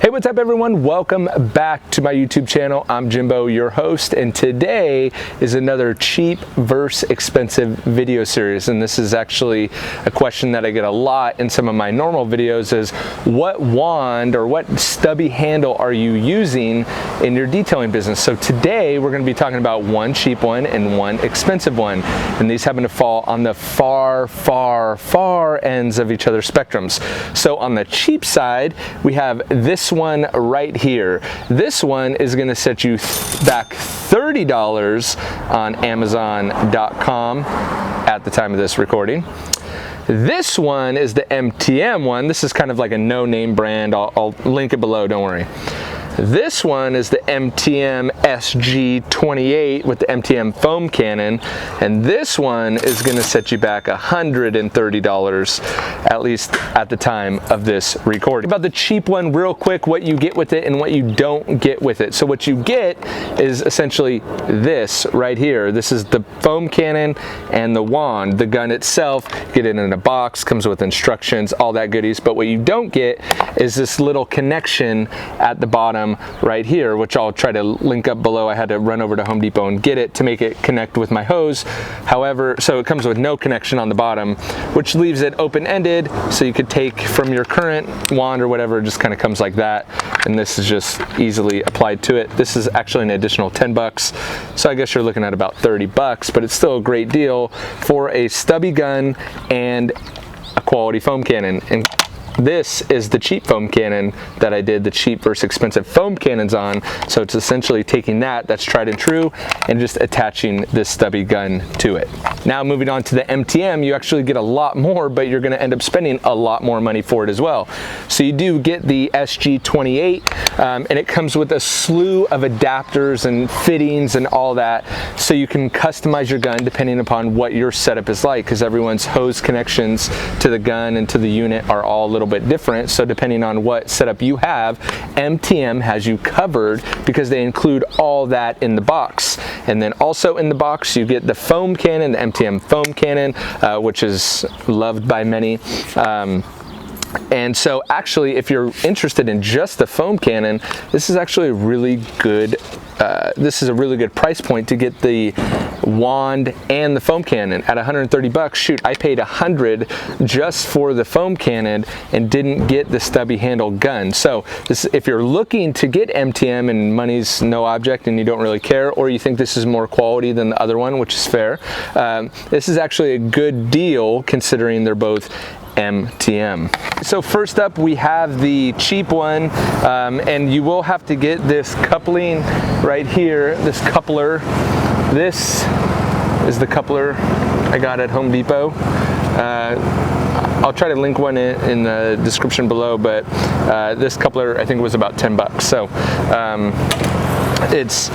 Hey, what's up everyone? Welcome back to my YouTube channel. I'm Jimbo, your host, and today is another cheap versus expensive video series. And this is actually a question that I get a lot in some of my normal videos is, what wand or what stubby handle are you using in your detailing business? So today we're going to be talking about one cheap one and one expensive one. And these happen to fall on the far ends of each other's spectrums. So on the cheap side, we have this one right here. This one is going to set you back $30 on Amazon.com at the time of this recording. This one is the MTM one. This is kind of like a no-name brand. I'll link it below, don't worry. This one is the MTM SG28 with the MTM foam cannon, and this one is going to set you back $130, at least at the time of this recording. About the cheap one real quick, what you get with it and what you don't get with it. So what you get is essentially this right here. This is the foam cannon and the wand. The gun itself, get it in a box, comes with instructions, all that goodies, but what you don't get is this little connection at the bottom right here, which I'll try to link up below. I had to run over to Home Depot and get it to make it connect with my hose. However, so it comes with no connection on the bottom, which leaves it open-ended, so you could take from your current wand or whatever. It just kind of comes like that, and this is just easily applied to it. This is actually an additional 10 bucks, so I guess you're looking at about 30 bucks, but it's still a great deal for a stubby gun and a quality foam cannon. And this is the cheap foam cannon that I did the cheap versus expensive foam cannons on. So it's essentially taking that's tried and true, and just attaching this stubby gun to it. Now moving on to the MTM, you actually get a lot more, but you're gonna end up spending a lot more money for it as well. So you do get the SG28, and it comes with a slew of adapters and fittings and all that, so you can customize your gun depending upon what your setup is like, because everyone's hose connections to the gun and to the unit are all a little bit different. So depending on what setup you have, MTM has you covered, because they include all that in the box. And then also in the box you get the foam cannon, the MTM foam cannon, which is loved by many. And so actually, if you're interested in just the foam cannon, this is actually a really good price point to get the wand and the foam cannon at 130 bucks. Shoot, I paid $100 just for the foam cannon and didn't get the stubby handle gun. So this, if you're looking to get MTM and money's no object and you don't really care, or you think this is more quality than the other one, which is fair, this is actually a good deal considering they're both MTM. So first up, we have the cheap one, and you will have to get this coupling right here, this coupler. This is the coupler I got at Home Depot. I'll try to link one in the description below, but this coupler I think was about 10 bucks. So it's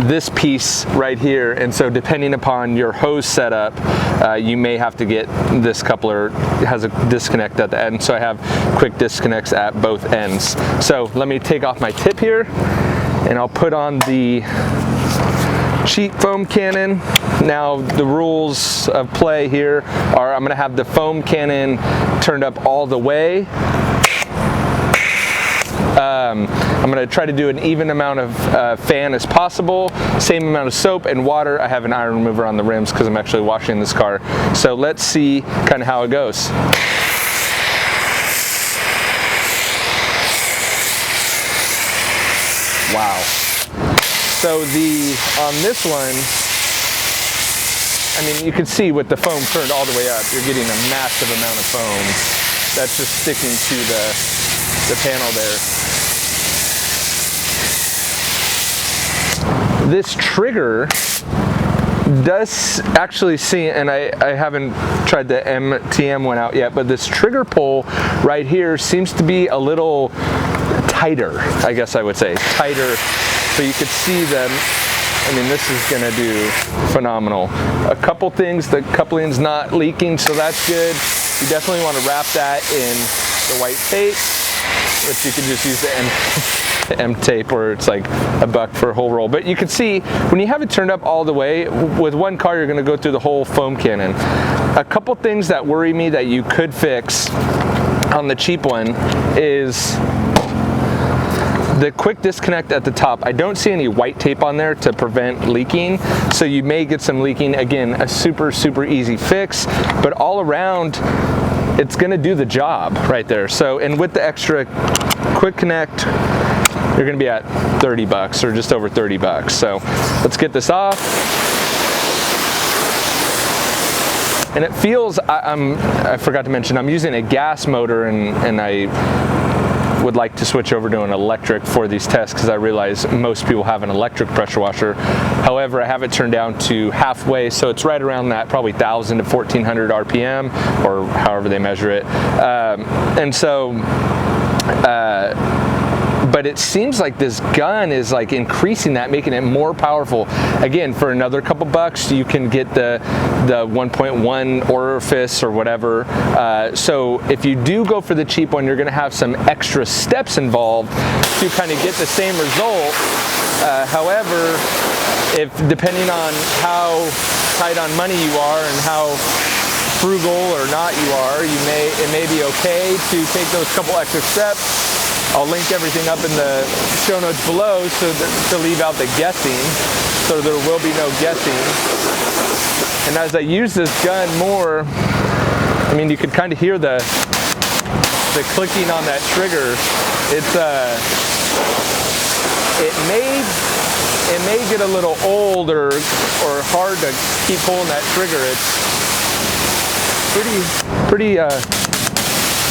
this piece right here, and so depending upon your hose setup, you may have to get this coupler. It has a disconnect at the end, so I have quick disconnects at both ends. So let me take off my tip here, and I'll put on the cheap foam cannon. Now the rules of play here are, I'm going to have the foam cannon turned up all the way. I'm going to try to do an even amount of fan as possible, same amount of soap and water. I have an iron remover on the rims because I'm actually washing this car. So let's see kind of how it goes. Wow. So on this one, I mean, you can see with the foam turned all the way up, you're getting a massive amount of foam that's just sticking to the panel there. This trigger does actually see, and I haven't tried the MTM one out yet, but this trigger pull right here seems to be a little tighter, I guess I would say, tighter. So you could see them. I mean, this is gonna do phenomenal. A couple things, the coupling's not leaking, so that's good. You definitely wanna wrap that in the white tape, which you can just use the M tape, where it's like $1 for a whole roll. But you can see when you have it turned up all the way, with one car you're going to go through the whole foam cannon. A couple things that worry me that you could fix on the cheap one is the quick disconnect at the top, I don't see any white tape on there to prevent leaking, so you may get some leaking. Again, a super easy fix, but all around, it's gonna do the job right there. So, and with the extra quick connect, you're gonna be at 30 bucks or just over 30 bucks. So let's get this off. And it feels, I forgot to mention, I'm using a gas motor, and I would like to switch over to an electric for these tests because I realize most people have an electric pressure washer. However, I have it turned down to halfway, so it's right around that probably 1,000 to 1,400 RPM, or however they measure it. But it seems like this gun is like increasing that, making it more powerful. Again, for another couple bucks, you can get the 1.1 orifice or whatever. So if you do go for the cheap one, you're gonna have some extra steps involved to kind of get the same result. However, if depending on how tight on money you are and how frugal or not you are, it may be okay to take those couple extra steps. I'll link everything up in the show notes below to leave out the guessing, so there will be no guessing. And as I use this gun more, I mean, you could kind of hear the clicking on that trigger. It's it may get a little old or hard to keep pulling that trigger. It's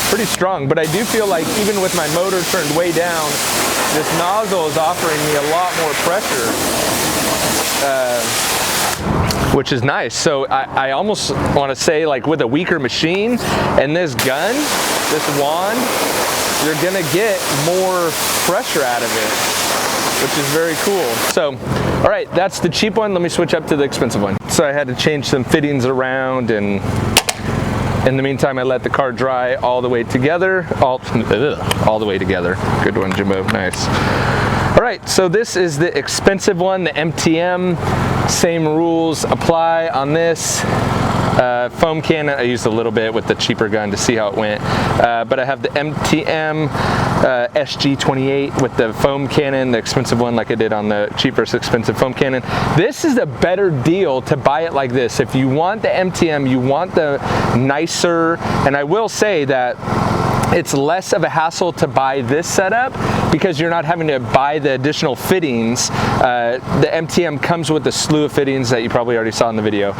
pretty strong, but I do feel like even with my motor turned way down, this nozzle is offering me a lot more pressure, which is nice. So I almost want to say, like, with a weaker machine and this gun, this wand, you're gonna get more pressure out of it, which is very cool. So, all right, that's the cheap one. Let me switch up to the expensive one. So I had to change some fittings around, and in the meantime, I let the car dry all the way together. All the way together. Good one, Jimbo. Nice. All right, so this is the expensive one, the MTM. Same rules apply on this. Foam cannon, I used a little bit with the cheaper gun to see how it went. But I have the MTM SG28 with the foam cannon, the expensive one, like I did on the cheap versus expensive foam cannon. This is a better deal to buy it like this. If you want the MTM, you want the nicer, and I will say that it's less of a hassle to buy this setup because you're not having to buy the additional fittings. The MTM comes with a slew of fittings that you probably already saw in the video.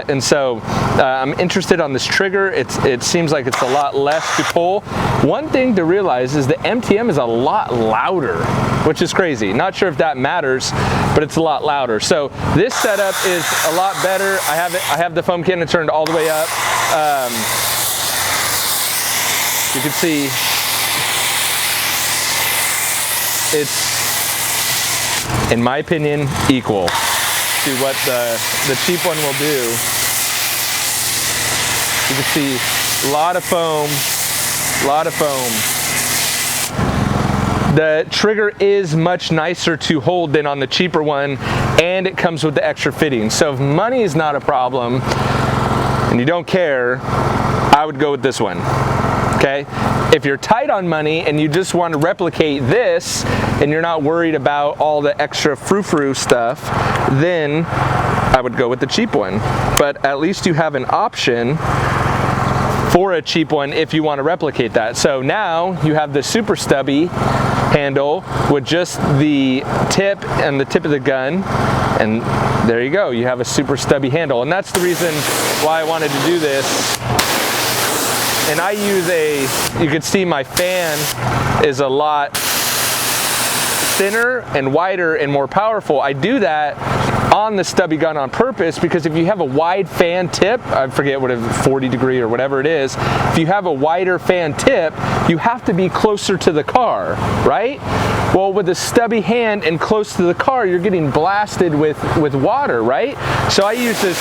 And so I'm interested on this trigger. It seems like it's a lot less to pull. One thing to realize is the MTM is a lot louder, which is crazy. Not sure if that matters, but it's a lot louder. So this setup is a lot better. I have the foam cannon turned all the way up. You can see it's, in my opinion, equal to what the cheap one will do. You can see a lot of foam, The trigger is much nicer to hold than on the cheaper one, and it comes with the extra fitting. So if money is not a problem and you don't care, I would go with this one. Okay, if you're tight on money and you just want to replicate this and you're not worried about all the extra frou-frou stuff, then I would go with the cheap one. But at least you have an option for a cheap one if you want to replicate that. So now you have the super stubby handle with just the tip and the tip of the gun, and there you go, you have a super stubby handle. And that's the reason why I wanted to do this. And I use you can see my fan is a lot thinner and wider and more powerful. I do that on the stubby gun on purpose because if you have a wide fan tip, I forget what 40 degree or whatever it is, if you have a wider fan tip, you have to be closer to the car, right? Well, with a stubby hand and close to the car, you're getting blasted with water, right? So I use this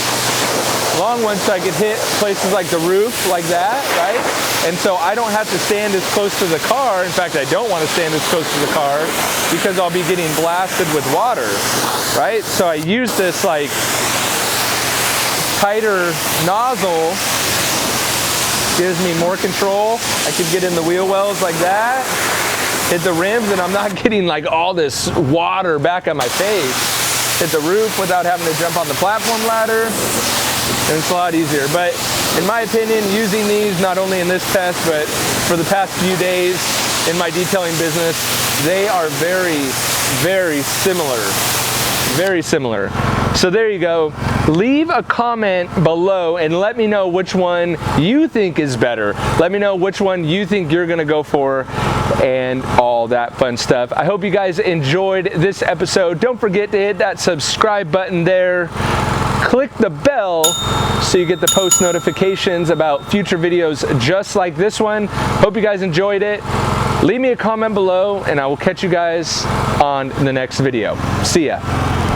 long one so I could hit places like the roof like that, right? And so I don't have to stand as close to the car. In fact, I don't want to stand as close to the car because I'll be getting blasted with water, right? So I use this like tighter nozzle, gives me more control. I could get in the wheel wells like that. hit the rims and I'm not getting like all this water back on my face. Hit the roof without having to jump on the platform ladder, and it's a lot easier. But in my opinion, using these not only in this test, but for the past few days in my detailing business, they are very, very similar. Very similar. So there you go. Leave a comment below and let me know which one you think is better. Let me know which one you think you're gonna go for and all that fun stuff. I hope you guys enjoyed this episode. Don't forget to hit that subscribe button there. Click the bell so you get the post notifications about future videos just like this one. Hope you guys enjoyed it. Leave me a comment below and I will catch you guys on the next video. See ya.